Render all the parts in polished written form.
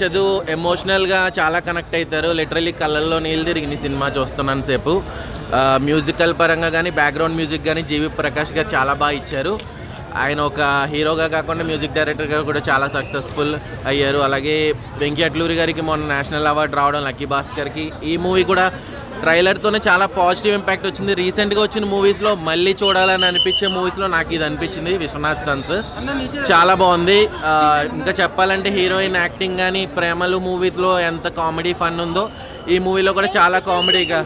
చదువు ఎమోషనల్గా చాలా కనెక్ట్ అవుతారు. లిటరలీ కళ్ళల్లో నీళ్ళు తిరిగింది సినిమా చూస్తున్నాను సేపు. మ్యూజికల్ పరంగా కానీ బ్యాక్గ్రౌండ్ మ్యూజిక్ కానీ జీవి ప్రకాష్ గారు చాలా బాగా ఇచ్చారు. ఆయన ఒక హీరోగా కాకుండా మ్యూజిక్ డైరెక్టర్గా కూడా చాలా సక్సెస్ఫుల్ అయ్యారు. అలాగే వెంకీ అట్లూరి గారికి మొన్న నేషనల్ అవార్డు రావడం, లక్కీ భాస్కర్కి. ఈ మూవీ కూడా ట్రైలర్తోనే చాలా పాజిటివ్ ఇంపాక్ట్ వచ్చింది. రీసెంట్గా వచ్చిన మూవీస్లో మళ్ళీ చూడాలని అనిపించే మూవీస్లో నాకు ఇది అనిపించింది. విశ్వనాథ్ సన్స్ చాలా బాగుంది. ఇంకా చెప్పాలంటే హీరోయిన్ యాక్టింగ్ కానీ, ప్రేమలు మూవీలో ఎంత కామెడీ ఫన్ ఉందో ఈ మూవీలో కూడా చాలా కామెడీగా.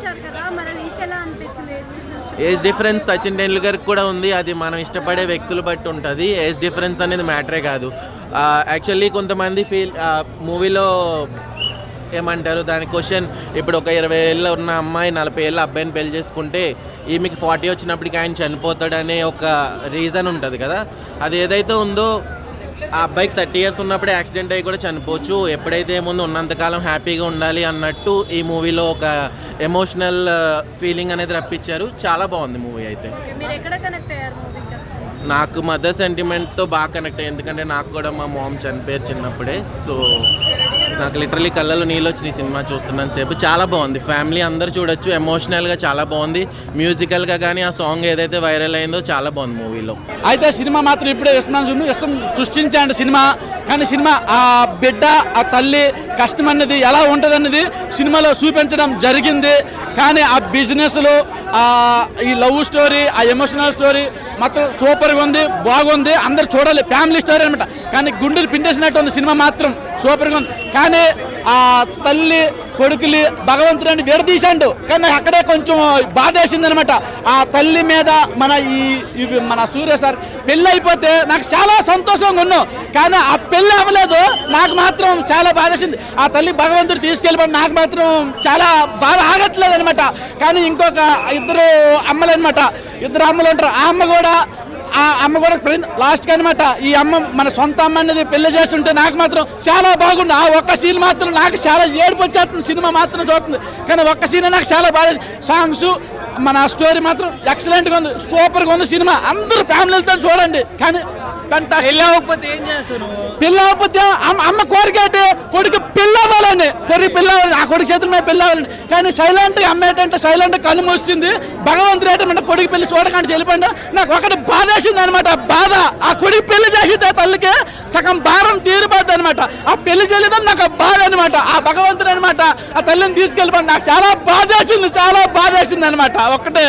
ఏజ్ డిఫరెన్స్ సచిన్ టెండూల్కర్ కూడా ఉంది. అది మనం ఇష్టపడే వ్యక్తులు బట్టి ఉంటుంది. ఏజ్ డిఫరెన్స్ అనేది మ్యాటరే కాదు. యాక్చువల్లీ కొంతమంది మూవీలో ఏమంటారు దాని క్వశ్చన్, ఇప్పుడు ఒక 20 ఏళ్ళు ఉన్న అమ్మాయి 40 ఏళ్ళ అబ్బాయిని పెళ్లి చేసుకుంటే ఈమెకి 40 వచ్చినప్పటికీ ఆయన చనిపోతాడనే ఒక రీజన్ ఉంటుంది కదా. అది ఏదైతే ఉందో ఆ అబ్బాయికి 30 ఇయర్స్ ఉన్నప్పుడే యాక్సిడెంట్ అయ్యి కూడా చనిపోవచ్చు. ఎప్పుడైతే ఏముందో ఉన్నంతకాలం హ్యాపీగా ఉండాలి అన్నట్టు ఈ మూవీలో ఒక ఎమోషనల్ ఫీలింగ్ అనేది రప్పించారు. చాలా బాగుంది మూవీ. అయితే నాకు మదర్ సెంటిమెంట్తో బాగా కనెక్ట్ అయ్యి, ఎందుకంటే నాకు కూడా మా మామ్ చనిపోయారు చిన్నప్పుడే. సో నాకు లిటరలీ కళ్ళలో నీళ్ళు వచ్చిన సినిమా చూస్తున్నాను సేపు. చాలా బాగుంది, ఫ్యామిలీ అందరూ చూడొచ్చు. ఎమోషనల్గా చాలా బాగుంది. మ్యూజికల్గా కానీ ఆ సాంగ్ ఏదైతే వైరల్ అయిందో చాలా బాగుంది మూవీలో. అయితే సినిమా మాత్రం ఇప్పుడే ఇష్టం సృష్టించాడు సినిమా. కానీ సినిమా ఆ బిడ్డ, ఆ తల్లి కష్టం అన్నది ఎలా ఉంటుంది అన్నది సినిమాలో చూపించడం జరిగింది. కానీ ఆ బిజినెస్లో ఈ లవ్ స్టోరీ, ఆ ఎమోషనల్ స్టోరీ మాత్రం సూపర్గా ఉంది, బాగుంది. అందరు చూడాలి, ఫ్యామిలీ స్టోరీ అనమాట. కానీ గుండెలు పిండేసినట్టు ఉంది సినిమా మాత్రం, సూపర్గా ఉంది. కానీ ఆ తల్లి కొడుకులు భగవంతుడిని విడదీశాడు. కానీ అక్కడే కొంచెం బాధ వేసింది అనమాట. ఆ తల్లి మీద మన సూర్య సార్ పెళ్ళి అయిపోతే నాకు చాలా సంతోషంగా ఉన్నాం. కానీ ఆ పెళ్ళి అవ్వలేదు, నాకు మాత్రం చాలా బాధ వేసింది. ఆ తల్లి భగవంతుడు తీసుకెళ్ళిపోయి నాకు మాత్రం చాలా బాధ ఆగట్లేదు అనమాట. కానీ ఇంకొక ఇద్దరు అమ్మలు అనమాట, ఇద్దరు అమ్మలు ఉంటారు. ఆ అమ్మ కూడా లాస్ట్కి అనమాట ఈ అమ్మ మన సొంత అమ్మ అనేది పెళ్లి చేస్తుంటే నాకు మాత్రం చాలా బాగుంది. ఆ ఒక్క సీన్ మాత్రం నాకు చాలా ఏడుపు వచ్చేస్తుంది. సినిమా మాత్రం చూస్తుంది కానీ ఒక్క సీన్ నాకు చాలా బాగా. సాంగ్స్, మన స్టోరీ మాత్రం ఎక్సలెంట్గా ఉంది, సూపర్గా ఉంది సినిమా. అందరూ ఫ్యామిలీలతో చూడండి. కానీ పెళ్ళి అవ్వకపోతే అమ్మ కోరిక అంటే కొడుకు పెళ్ళి అవ్వాలని, ఆ కొడుకు చేతుల మీద పెళ్ళి అవ్వాలని. కానీ సైలెంట్గా అమ్మ ఏంటంటే సైలెంట్గా కళ్ళు మూసింది. భగవంతుడు ఏంటంటే కొడుకు పెళ్లి చూడకండి వెళ్ళిపోయింది. నాకు ఒకటి బాధ వేసింది అనమాట. బాధ ఆ కొడుకు పెళ్లి చేసింది తల్లికి సగం భారం తీరిపోద్ది అనమాట. ఆ పెళ్లి చేయలేదని నాకు బాధ అనమాట. ఆ భగవంతుడు అనమాట ఆ తల్లిని తీసుకెళ్ళిపోయింది. నాకు చాలా బాధ వేసింది అనమాట. ఒక్కటే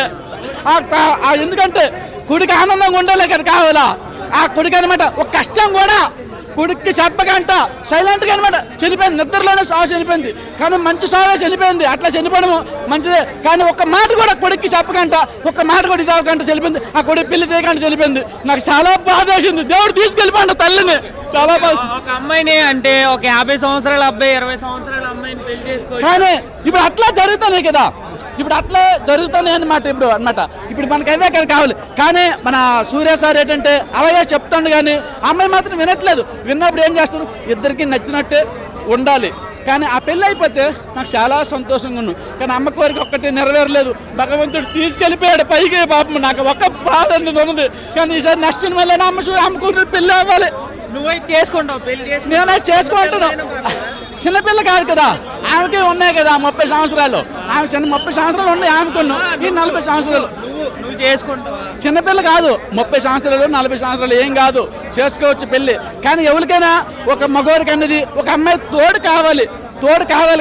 ఎందుకంటే కొడుకు ఆనందంగా ఉండాలి కదా కావాలా. ఆ కొడుకు అనమాట ఒక కష్టం కూడా కొడుక్కి చెప్పకంట సైలెంట్గా అనమాట చనిపోయింది. నిద్రలోనే సాగు చనిపోయింది. కానీ మంచి సాగు చనిపోయింది. అట్లా చనిపోవడం మంచిదే. కానీ ఒక్క మాట కూడా కొడుక్కి చెప్పకంట, ఒక్క మాట కూడా ఇదవకంట చనిపోయింది. ఆ కొడుకు పెళ్లి చేయకంట చనిపోయింది. నాకు చాలా బాధ వేసింది. దేవుడు తీసుకెళ్ళిపోండి తల్లిని. చాలా బాధ. ఒక అమ్మాయిని అంటే ఒక 50 సంవత్సరాల అబ్బాయి 20 సంవత్సరాల అమ్మాయిని పెళ్లి చేసుకో. కానీ ఇప్పుడు అట్లా జరుగుతున్నాయి కదా, ఇప్పుడు అట్లా జరుగుతున్నాయి అనమాట. ఇప్పుడు మనకైతే అక్కడ కావాలి. కానీ మన సూర్య సార్ ఏంటంటే అలాగే చెప్తాడు. కానీ అమ్మాయి మాత్రం వినట్లేదు. విన్నప్పుడు ఏం చేస్తారు, ఇద్దరికి నచ్చినట్టే ఉండాలి. కానీ ఆ పెళ్ళి అయిపోతే నాకు చాలా సంతోషంగా ఉన్నాను. కానీ అమ్మ కోరిక ఒక్కటి నెరవేరలేదు. భగవంతుడు తీసుకెళ్ళిపోయాడు పైకి. పాపం నాకు ఒక్క బాధ అనేది ఉన్నది. కానీ ఈసారి నెక్స్ట్ వల్ల అమ్మ కూతురు పెళ్ళి అవ్వాలి. నువ్వే చేసుకుంటావు పెళ్లి? నేనే చేసుకుంటున్నాను. చిన్నపిల్ల కాదు కదా, ఆమెకే ఉన్నాయి కదా 30 సంవత్సరాలు. ఆమె 30 సంవత్సరాలు ఉన్నాయి ఆమెకున్నాం. ఈ 40 సంవత్సరాలు నువ్వు చేసుకుంటావు. చిన్నపిల్ల కాదు, 30 సంవత్సరాలు 40 సంవత్సరాలు ఏం కాదు, చేసుకోవచ్చు పెళ్ళి. కానీ ఎవరికైనా ఒక మగవారికి అనేది ఒక అమ్మాయి తోడు కావాలి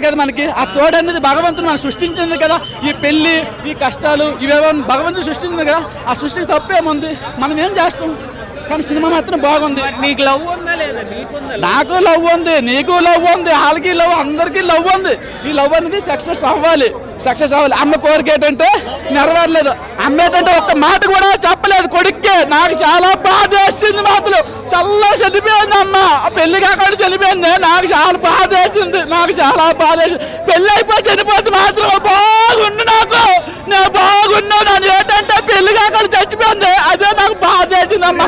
కదా మనకి. ఆ తోడు అనేది భగవంతుడు మనం సృష్టించింది కదా. ఈ పెళ్ళి, ఈ కష్టాలు ఇవేవో భగవంతుడు సృష్టించింది కదా. ఆ సృష్టికి తప్పేముంది, మనం ఏం చేస్తాం. కానీ సినిమా మాత్రం బాగుంది. నీకు లవ్ ఉందా లేదా? నాకు లవ్ ఉంది, నీకు లవ్ ఉంది, వాళ్ళకి లవ్, అందరికీ లవ్ ఉంది. ఈ లవ్ అనేది సక్సెస్ అవ్వాలి. అమ్మ కోరిక ఏంటంటే నెరవేరలేదు. అమ్మ ఏంటంటే ఒక్క మాట కూడా చెప్పలేదు కొడుక్కి. నాకు చాలా బాధ వేసింది. మాత్రం చల్ల చనిపోయింది అమ్మ. పెళ్లి కాకుండా చనిపోయింది. నాకు చాలా బాధ వేసింది. పెళ్లి అయిపోయి చనిపోతే మాత్రం బాగుండు. నేను బాగున్నా. నన్ను ఏంటంటే పెళ్లి కాకుండా చచ్చిపోయింది. అదే నాకు బాధ వేసింది అమ్మ.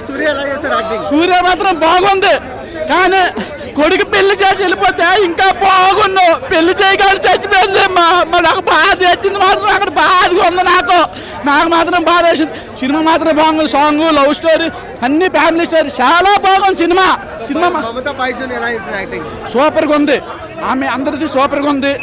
సూర్య మాత్రం బాగుంది. కానీ కొడుకు పెళ్లి చేసి వెళ్ళిపోతే ఇంకా బాగున్నావు. పెళ్లి చేయగానే చచ్చిపోయింది నాకు బాధ వచ్చింది మాత్రం అక్కడ బాధగా ఉంది నాకు మాత్రం బాధ వేసింది సినిమా మాత్రం బాగుంది సాంగ్ లవ్ స్టోరీ అన్ని ఫ్యామిలీ స్టోరీ చాలా బాగుంది సినిమా మమతా పైసన్ ఎలా చేసింది యాక్టింగ్ సూపర్గా ఉంది ఆమె అందరిది సూపర్గా ఉంది